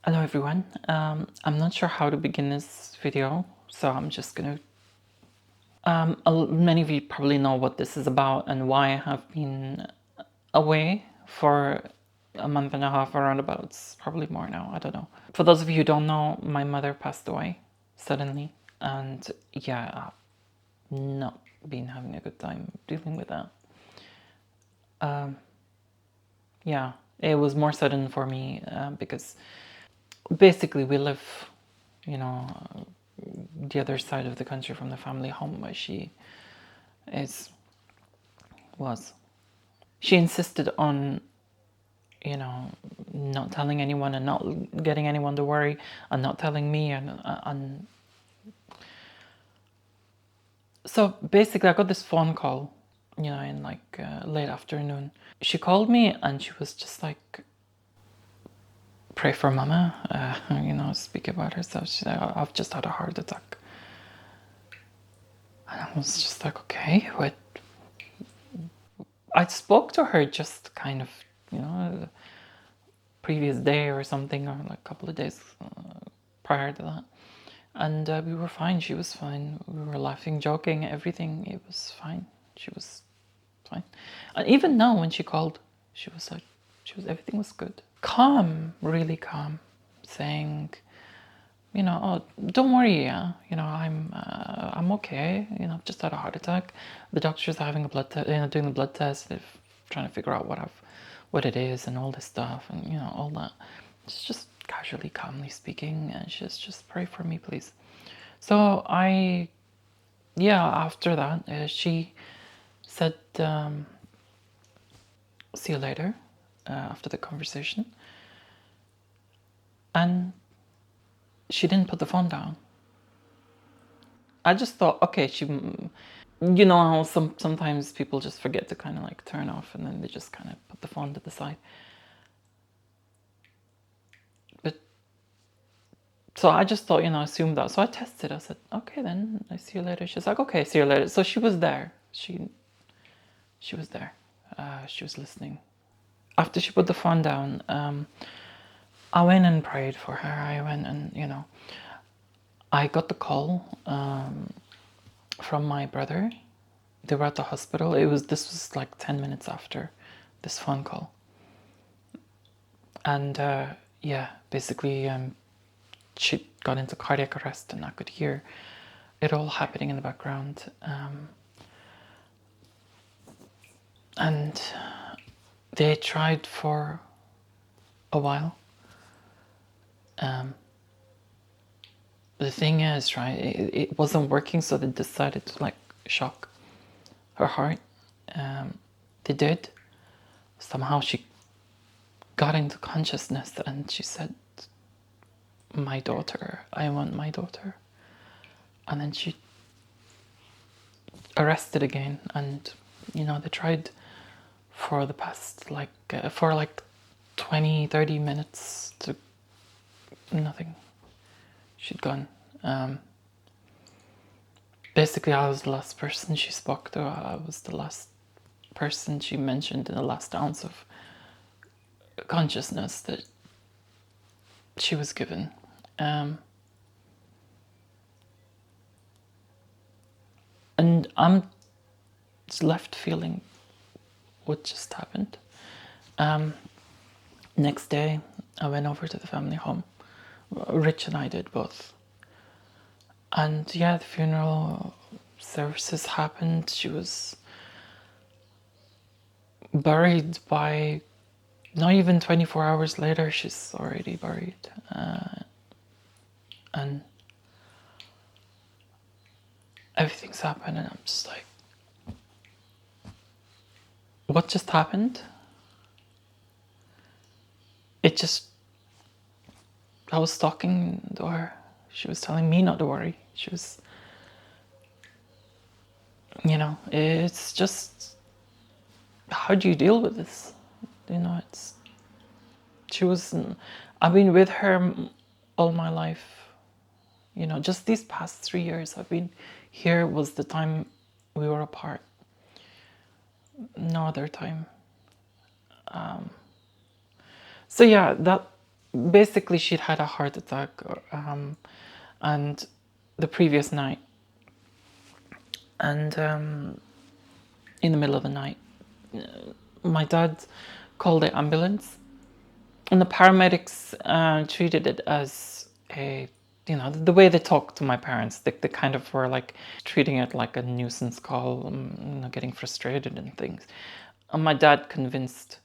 Hello everyone. I'm not sure how to begin this video, so I'm just gonna. Many of you probably know what this is about and why I have been away for a month and a half, around about. It's probably more now. I don't know. For those of you who don't know, my mother passed away suddenly, and yeah, I've not been having a good time dealing with that. Yeah, it was more sudden for me because basically we live, you know, the other side of the country from the family home where she is was. She insisted on, you know, not telling anyone and not getting anyone to worry and not telling me and so basically I got this phone call, you know, in like late afternoon. She called me and she was just like, pray for mama, you know, speak about herself. She said, I've just had a heart attack. And I was just like, okay, what? I spoke to her just kind of, you know, the previous day or something, or like a couple of days prior to that. And we were fine. She was fine. We were laughing, joking, everything. It was fine. She was fine. And even now, when she called, she was like, everything was good. Calm, really calm, saying, you know, oh, don't worry, yeah, you know, I'm okay. You know, I've just had a heart attack. The doctors are having a blood test, you know, doing the blood test. They're trying to figure out what it is and all this stuff and you know all that. It's just casually, calmly speaking, and she's just pray for me, please. So after that, she said, see you later, after the conversation, and she didn't put the phone down. I just thought, okay, you know how sometimes people just forget to kind of like turn off and then they just kind of put the phone to the side. But so I just thought, you know, assumed that. So I tested. I said, okay, then I see you later. She's like, okay, see you later. So she was there. She was there. She was listening. After she put the phone down, I went and prayed for her. I went and, you know, I got the call from my brother. They were at the hospital. This was like 10 minutes after this phone call. And yeah, basically she got into cardiac arrest and I could hear it all happening in the background. And they tried for a while. The thing is, right, it wasn't working, so they decided to like shock her heart. They did. Somehow she got into consciousness and she said, my daughter, I want my daughter. And then she arrested again, and you know they tried for the past for like 20-30 minutes to nothing. She'd gone. Basically I was the last person she spoke to. I was the last person she mentioned in the last ounce of consciousness that she was given. And I'm left feeling what just happened. Next day, I went over to the family home. Rich and I did both. And yeah, the funeral services happened. She was buried by not even 24 hours later. She's already buried. And everything's happened, and I'm just like, what just happened? It just, I was talking to her. She was telling me not to worry. She was, you know, it's just, how do you deal with this? You know, I've been with her all my life. You know, just these past 3 years I've been here was the time we were apart. No other time. So yeah, that basically she'd had a heart attack, and the previous night, and in the middle of the night, my dad called the ambulance, and the paramedics treated it as a, the way they talk to my parents. They kind of were like treating it like a nuisance call, getting frustrated and things. And my dad convinced,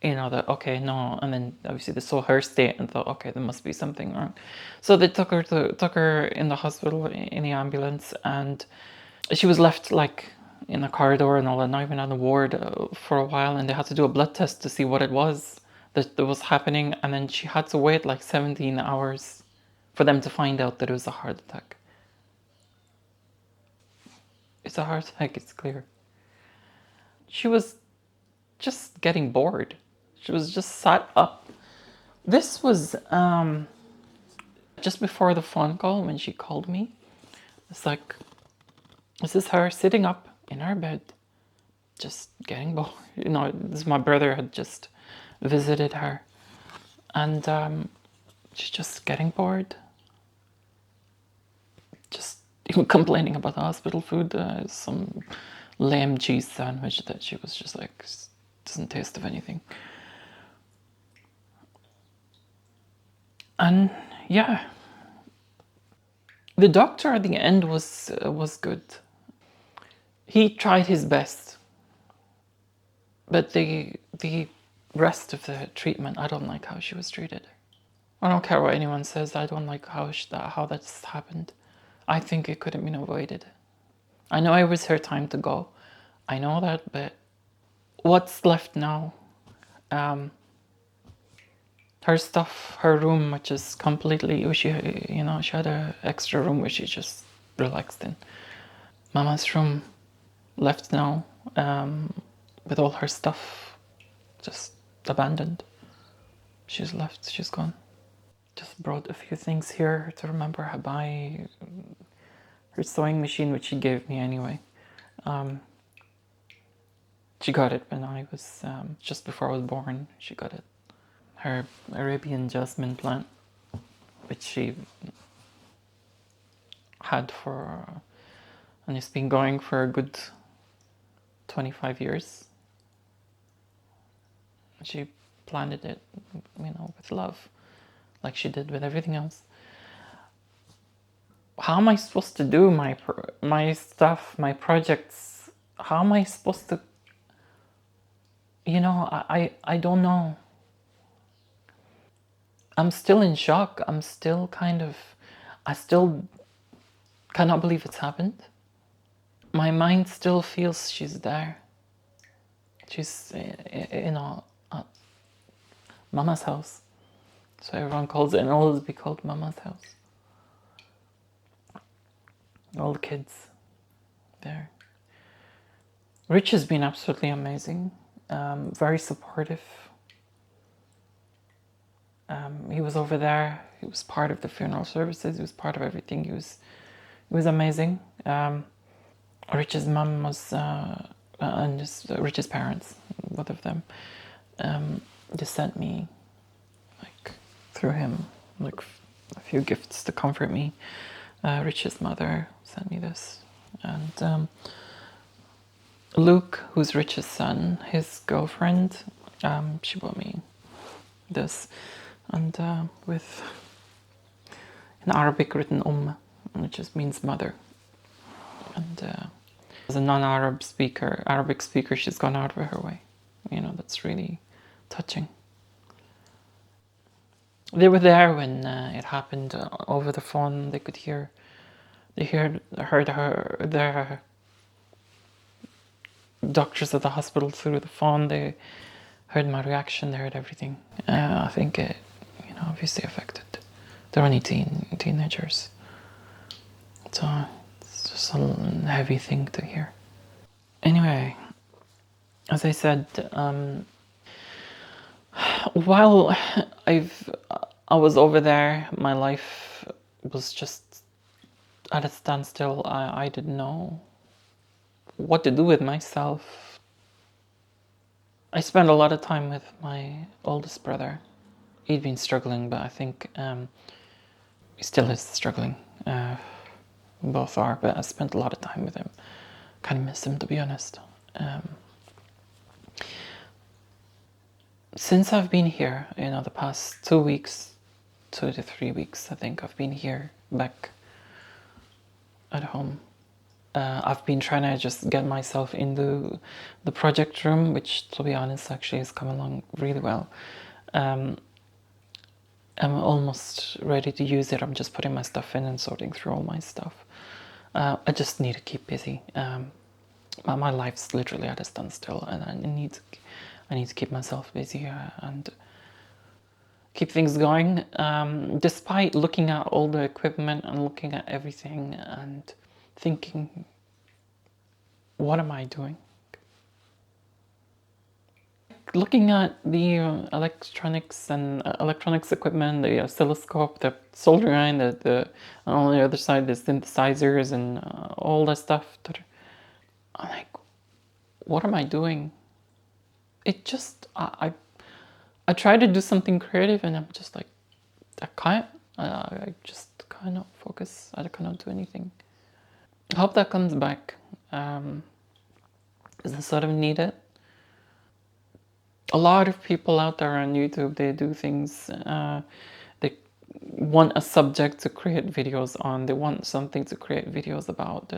that okay, no, and then obviously they saw her state and thought, okay, there must be something wrong. So they took her in the hospital in the ambulance, and she was left like in the corridor and all that, not even on the ward for a while, and they had to do a blood test to see what it was that was happening, and then she had to wait like 17 hours for them to find out that it was a heart attack. It's a heart attack, it's clear. She was just getting bored. She was just sat up. This was just before the phone call when she called me. It's like, this is her sitting up in her bed, just getting bored. This my brother had just visited her, and she's just getting bored. Just even complaining about the hospital food, some lamb cheese sandwich that she was just like, doesn't taste of anything. And yeah, the doctor at the end was good. He tried his best, but the rest of the treatment, I don't like how she was treated. I don't care what anyone says. I don't like how that's happened. I think it could have been avoided. I know it was her time to go. I know that, but what's left now? Her stuff, her room, which is completely, she had an extra room where she just relaxed in. Mama's room, left now, with all her stuff just abandoned. She's left, she's gone. Just brought a few things here to remember her by her sewing machine, which she gave me anyway. She got it when I was, just before I was born, she got it. Her Arabian jasmine plant, which she had and it's been going for a good 25 years. She planted it, with love, like she did with everything else. How am I supposed to do my stuff, my projects? How am I supposed to? I don't know. I'm still in shock. I'm still I still cannot believe it's happened. My mind still feels she's there. She's, at Mama's house. So everyone calls it, and always be called Mama's house. All the kids there. Rich has been absolutely amazing. Very supportive. He was over there. He was part of the funeral services. He was part of everything. He was amazing. Rich's mum was, and Rich's parents, both of them, just sent me, like, through him, like, a few gifts to comfort me. Rich's mother sent me this, and Luke, who's Rich's son, his girlfriend, she bought me this, and with in Arabic written which just means mother, and as a non-Arabic speaker, she's gone out of her way. That's really touching. They were there when it happened, over the phone. They heard their doctors at the hospital through the phone. They heard my reaction. They heard everything. I think it, obviously affected. They're only teenagers, so it's just a heavy thing to hear. Anyway, as I said, while I was over there, my life was just at a standstill. I didn't know what to do with myself. I spent a lot of time with my oldest brother, he'd been struggling, but I think he still is struggling. Both are, but I spent a lot of time with him. Kind of miss him, to be honest. Since I've been here, the past 2 weeks, 2 to 3 weeks, I think I've been here back at home. I've been trying to just get myself into the project room, which, to be honest, actually has come along really well. I'm almost ready to use it. I'm just putting my stuff in and sorting through all my stuff. I just need to keep busy. My life's literally at a standstill, and I need to keep myself busy and keep things going. Despite looking at all the equipment and looking at everything and thinking, what am I doing? Looking at the electronics and electronics equipment, the oscilloscope, the soldering iron, on the other side, the synthesizers and all that stuff. I'm like, what am I doing? It just, I try to do something creative and I'm just like, I can't. I just cannot focus. I cannot do anything. I hope that comes back. Because I sort of need it. A lot of people out there on YouTube, they do things, they want a subject to create videos on, they want something to create videos about,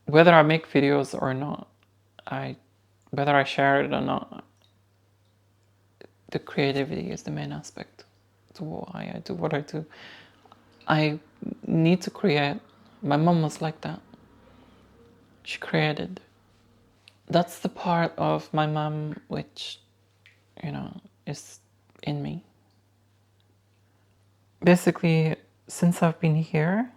Whether I make videos or not, whether I share it or not, the creativity is the main aspect to why I do what I do. I need to create. My mom was like that. She created. That's the part of my mom which, is in me. Basically, since I've been here,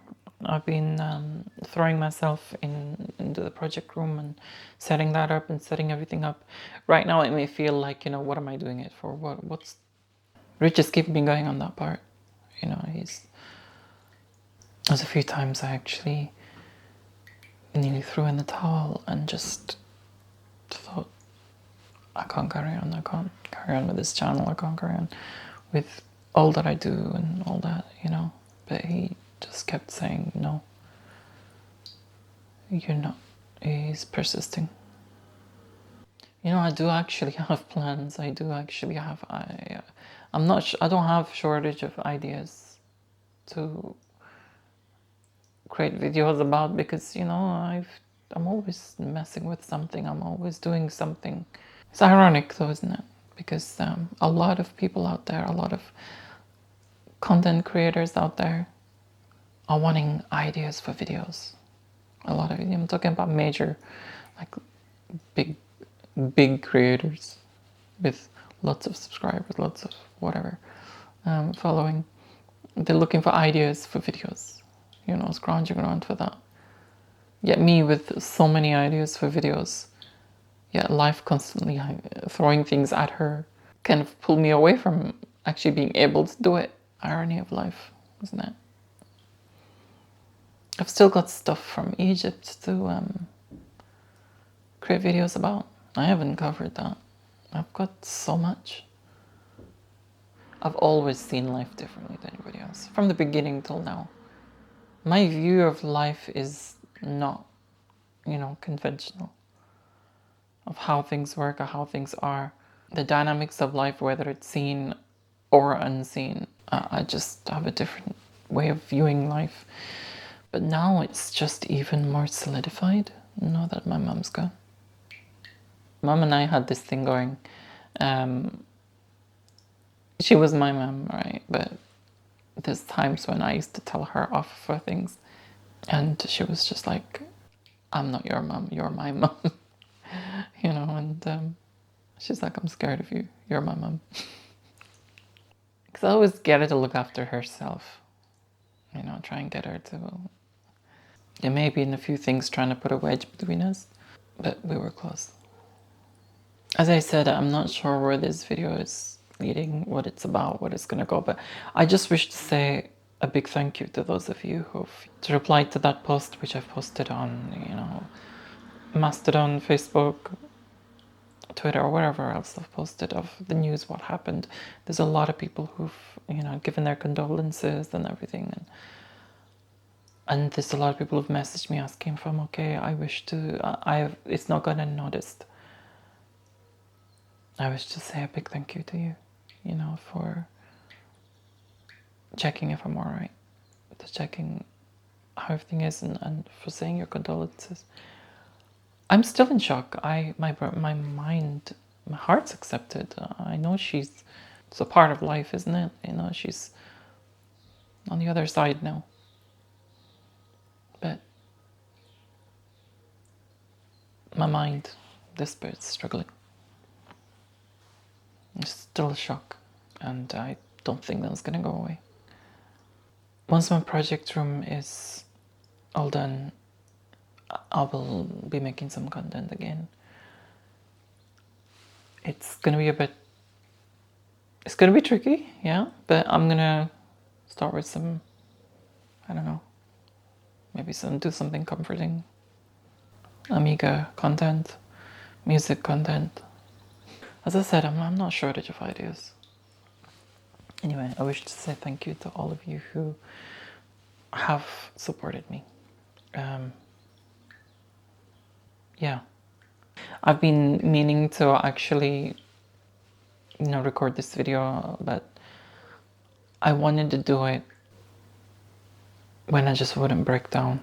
I've been throwing myself into the project room and setting that up and setting everything up. Right now, it may feel like, what am I doing it for? What's Rich is keeping me going on that part. There's a few times I actually nearly threw in the towel and just thought, I can't carry on. I can't carry on with this channel. I can't carry on with all that I do and all that, But he just kept saying, no, you're not. He's persisting. I do actually have plans. I do actually have. I don't have shortage of ideas to create videos about because I'm always messing with something. I'm always doing something. It's ironic though, isn't it? Because a lot of people out there, a lot of content creators out there are wanting ideas for videos. A lot of I'm talking about major, like big creators with lots of subscribers, lots of whatever following. They're looking for ideas for videos, scrounging around for that. Yet me with so many ideas for videos, yet life constantly throwing things at her kind of pulled me away from actually being able to do it. Irony of life, isn't it? I've still got stuff from Egypt to create videos about. I haven't covered that. I've got so much. I've always seen life differently than anybody else, from the beginning till now. My view of life is not, conventional. Of how things work or how things are. The dynamics of life, whether it's seen or unseen. I just have a different way of viewing life. But now it's just even more solidified, now that my mom's gone. Mom and I had this thing going. She was my mom, right? But there's times when I used to tell her off for things. And she was just like, I'm not your mom, you're my mom. And she's like, I'm scared of you, you're my mom. Because I always get her to look after herself. Try and get her to... There may be in a few things trying to put a wedge between us, but we were close. As I said, I'm not sure where this video is leading, what it's about, what it's going to go, but I just wish to say a big thank you to those of you who've replied to that post, which I've posted on, Mastodon, Facebook, Twitter or wherever else I've posted of the news, what happened, there's a lot of people who've, you know, given their condolences and everything. And there's a lot of people who've messaged me asking if I'm okay. I wish to, it's not gone unnoticed. I wish to say a big thank you to you, you know, for checking if I'm alright, to checking how everything is, and for saying your condolences. I'm still in shock. My mind, my heart's accepted. I know it's a part of life, isn't it? You know, she's on the other side now. But my mind, this bit's struggling. It's still a shock, and I don't think that's gonna go away. Once my project room is all done, I will be making some content again. It's gonna be it's gonna be tricky, yeah, but I'm gonna start with some, I don't know, maybe do something comforting. Amiga content, music content. As I said, I'm not shortage of ideas. Anyway, I wish to say thank you to all of you who have supported me. Yeah. I've been meaning to actually, you know, record this video, but I wanted to do it when I just wouldn't break down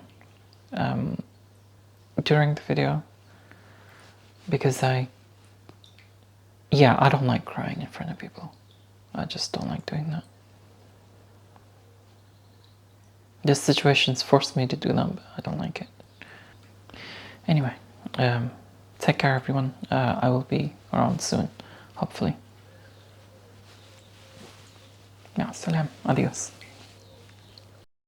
during the video, because I don't like crying in front of people. I just don't like doing that. This situation's forced me to do that, but I don't like it. Anyway, take care everyone. I will be around soon, hopefully. Yeah, salam, adios.